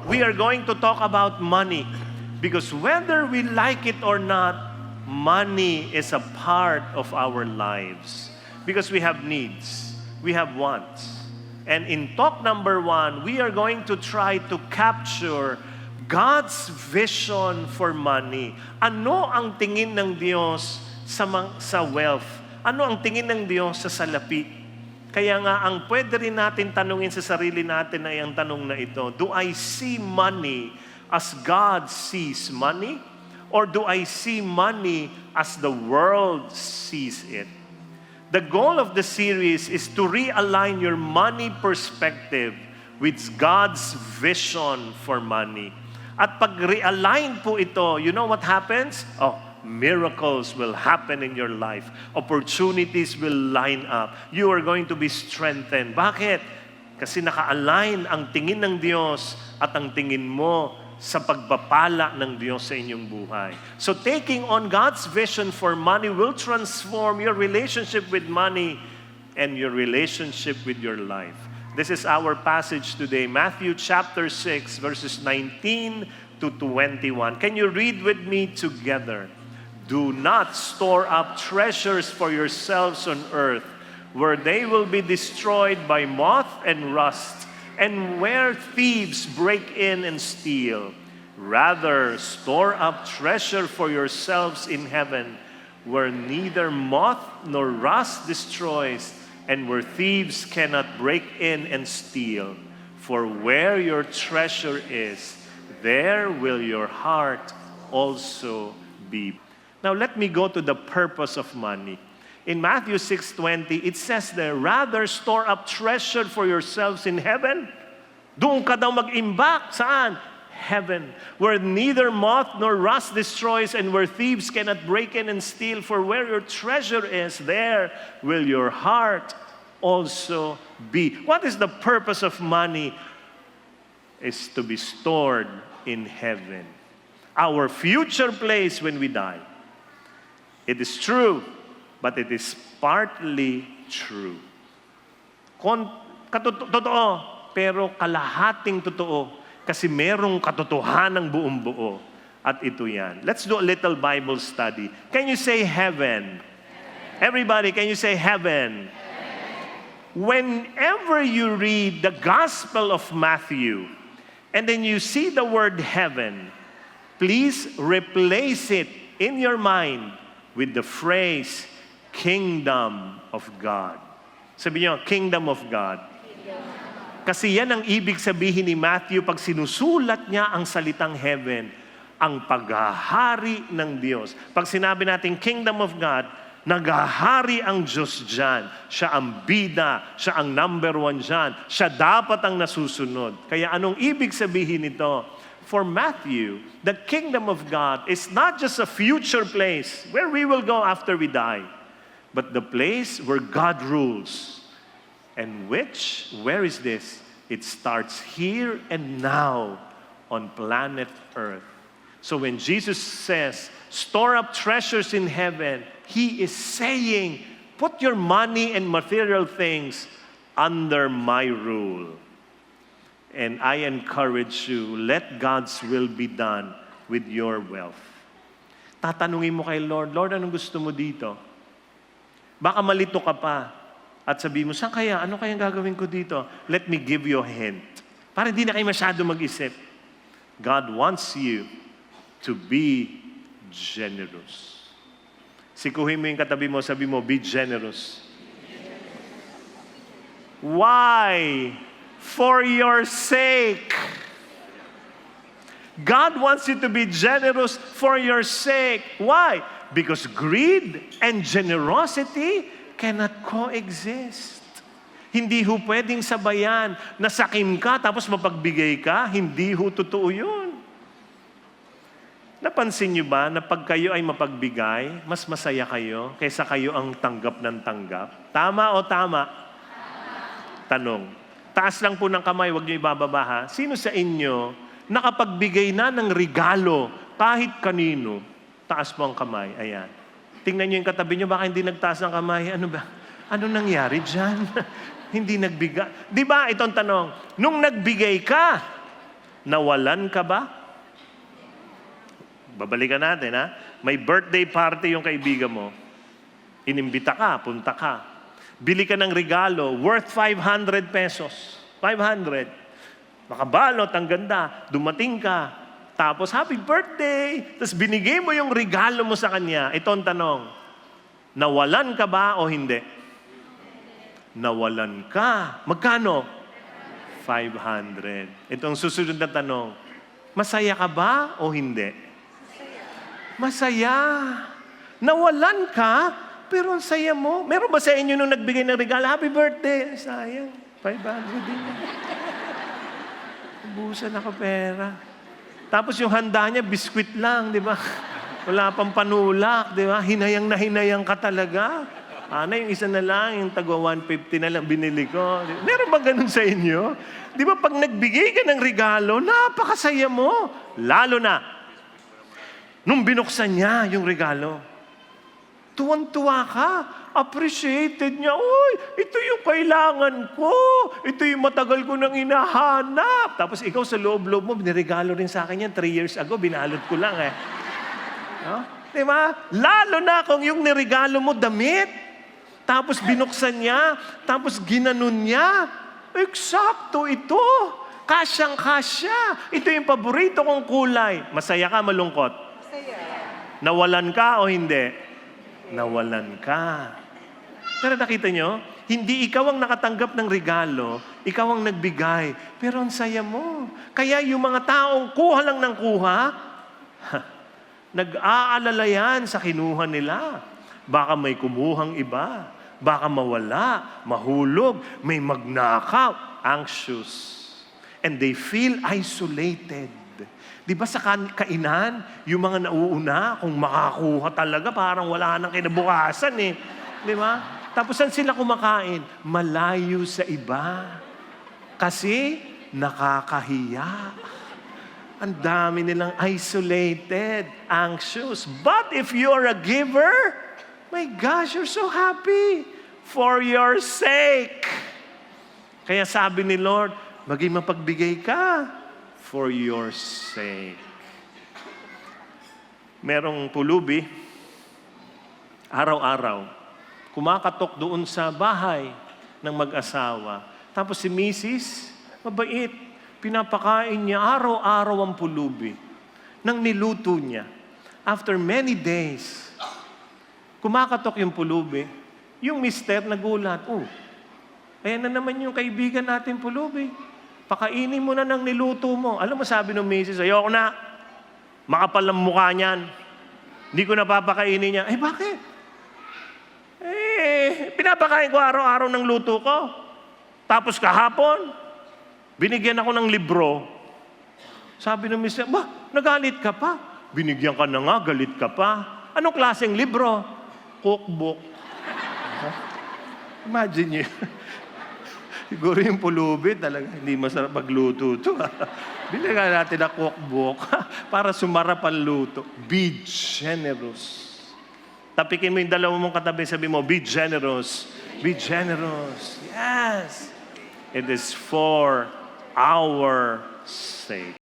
we are going to talk about money. Because whether we like it or not, money is a part of our lives. Because we have needs, we have wants. And in talk number 1, we are going to try to capture God's vision for money. Ano ang tingin ng Diyos sa wealth? Ano ang tingin ng Diyos sa salapi? Kaya nga, ang pwede rin natin tanungin sa sarili natin ay ang tanong na ito, do I see money as God sees money? Or do I see money as the world sees it? The goal of the series is to realign your money perspective with God's vision for money. At pag realign po ito, you know what happens? Miracles will happen in your life. Opportunities will line up. You are going to be strengthened. Bakit? Kasi naka-align ang tingin ng Diyos at ang tingin mo sa pagpapala ng Diyos sa inyong buhay. So taking on God's vision for money will transform your relationship with money and your relationship with your life. This is our passage today, Matthew chapter 6, verses 19 to 21. Can you read with me together? Do not store up treasures for yourselves on earth, where they will be destroyed by moth and rust, and where thieves break in and steal. Rather, store up treasure for yourselves in heaven, where neither moth nor rust destroys, and where thieves cannot break in and steal. For where your treasure is, there will your heart also be. Now let me go to the purpose of money. In Matthew 6:20, it says there, rather store up treasure for yourselves in heaven. Doon ka daw mag-imbak. Saan? Heaven. Where neither moth nor rust destroys and where thieves cannot break in and steal. For where your treasure is, there will your heart also be. What is the purpose of money? Is to be stored in heaven. Our future place when we die. It is true, but it is partly true. Totoo, pero kalahating totoo kasi merong katotohanan ng buong buo. At ito yan. Let's do a little Bible study. Can you say heaven? Everybody, can you say heaven? Whenever you read the Gospel of Matthew, and then you see the word heaven, please replace it in your mind with the phrase, Kingdom of God. Sabi niyo, Kingdom of God. Kasi yan ang ibig sabihin ni Matthew pag sinusulat niya ang salitang heaven, ang paghahari ng Diyos. Pag sinabi natin Kingdom of God, naghahari ang Diyos dyan. Siya ang bida, siya ang number 1 dyan. Siya dapat ang nasusunod. Kaya anong ibig sabihin nito? For Matthew, the kingdom of God is not just a future place where we will go after we die, but the place where God rules. And where is this? It starts here and now on planet Earth. So when Jesus says, store up treasures in heaven, He is saying, put your money and material things under my rule. And I encourage you, let God's will be done with your wealth. Tatanungin mo kay Lord, Lord, anong gusto mo dito? Baka malito ka pa. At sabihin mo, saan kaya? Ano kayang gagawin ko dito? Let me give you a hint. Para hindi na kayo masyado mag-isip. God wants you to be generous. Sikuhin mo yung katabi mo, sabi mo, be generous. Why? For your sake. God wants you to be generous for your sake. Why? Because greed and generosity cannot coexist. Hindi ho pwedeng sabayan. Nasakim ka tapos mapagbigay ka. Hindi ho totoo yun. Napansin niyo ba na pag kayo ay mapagbigay, mas masaya kayo kaysa kayo ang tanggap ng tanggap? Tama o tama? Tanong. Taas lang po ng kamay, huwag niyo ibababa ha. Sino sa inyo nakapagbigay na ng regalo kahit kanino? Taas po ang kamay. Ayan. Tingnan niyo yung katabi niyo, baka hindi nagtaas ng kamay. Ano ba? Ano nangyari dyan? Hindi nagbigay. Di ba itong tanong? Nung nagbigay ka, Nawalan ka ba? Babalikan natin, ha? May birthday party yung kaibigan mo. Inimbita ka, punta ka. Bili ka ng regalo worth 500 pesos. 500. Nakabalot, ang ganda. Dumating ka. Tapos, happy birthday! Tapos binigay mo yung regalo mo sa kanya. Ito ang tanong. Nawalan ka ba o hindi? Nawalan ka. Magkano? 500. Ito ang susunod na tanong. Masaya ka ba o hindi? Masaya. Nawalan ka, pero ang saya mo. Meron ba sa inyo nung nagbigay ng regalo? Happy birthday! Sayang. 500 din. Ubusan ako pera. Tapos yung handa niya, biskwit lang, di ba? Wala pang panulak, di ba? Hinayang na hinayang ka talaga. Yung isa na lang, yung tagwa 150 na lang binili ko. Meron ba ganun sa inyo? Di ba pag nagbigay ka ng regalo, napakasaya mo. Lalo na, nung binuksan niya yung regalo, tuwan-tuwa ka. Appreciated niya. Uy, ito yung kailangan ko. Ito yung matagal ko nang hinahanap. Tapos ikaw sa loob-loob mo, biniregalo rin sa akin yan 3 years ago. Binalot ko lang eh. No? Diba? Lalo na kung yung niregalo mo damit. Tapos binuksan niya. Tapos ginanon niya. Eksakto ito. Kasyang-kasya. Ito yung paborito kong kulay. Masaya ka, malungkot? Masaya. Nawalan ka o hindi? Nawalan ka. Pero nakita nyo, hindi ikaw ang nakatanggap ng regalo, ikaw ang nagbigay. Pero ang saya mo. Kaya yung mga taong kuha lang ng kuha, nag-aalala yan sa kinuha nila. Baka may kumuhang iba. Baka mawala, mahulog, may magnakaw, anxious. And they feel isolated. Di ba sa kainan, yung mga nauuna, kung makakuha talaga, parang wala nang kinabukasan eh. Di ba? Tapos saan sila kumakain? Malayo sa iba. Kasi nakakahiya. Ang dami nilang isolated, anxious. But if you're a giver, my gosh, you're so happy for your sake. Kaya sabi ni Lord, maging mapagbigay ka for your sake. Merong pulubi, araw-araw, kumakatok doon sa bahay ng mag-asawa. Tapos si Mrs., mabait, pinapakain niya araw-araw ang pulubi nang niluto niya. After many days, kumakatok yung pulubi, yung mister nagulat, ayan na naman yung kaibigan natin pulubi. Pakainin mo na ng niluto mo. Alam mo, sabi ng misis, ayoko na. Makapal ang mukha niyan. Hindi ko na papakainin niya. Bakit? Pinapakain ko araw-araw ng luto ko. Tapos kahapon, binigyan ako ng libro. Sabi ng mister, nagalit ka pa? Binigyan ka na nga, galit ka pa. Anong klaseng libro? Cookbook. Imagine niyo. Siguro yung pulubi talaga hindi masarap magluto ito. Bilagyan natin na cookbook para sumarap ang luto. Be generous. Tapikin mo yung dalawa mong katabi, sabi mo, be generous. Be generous. Yes. It is for our sake.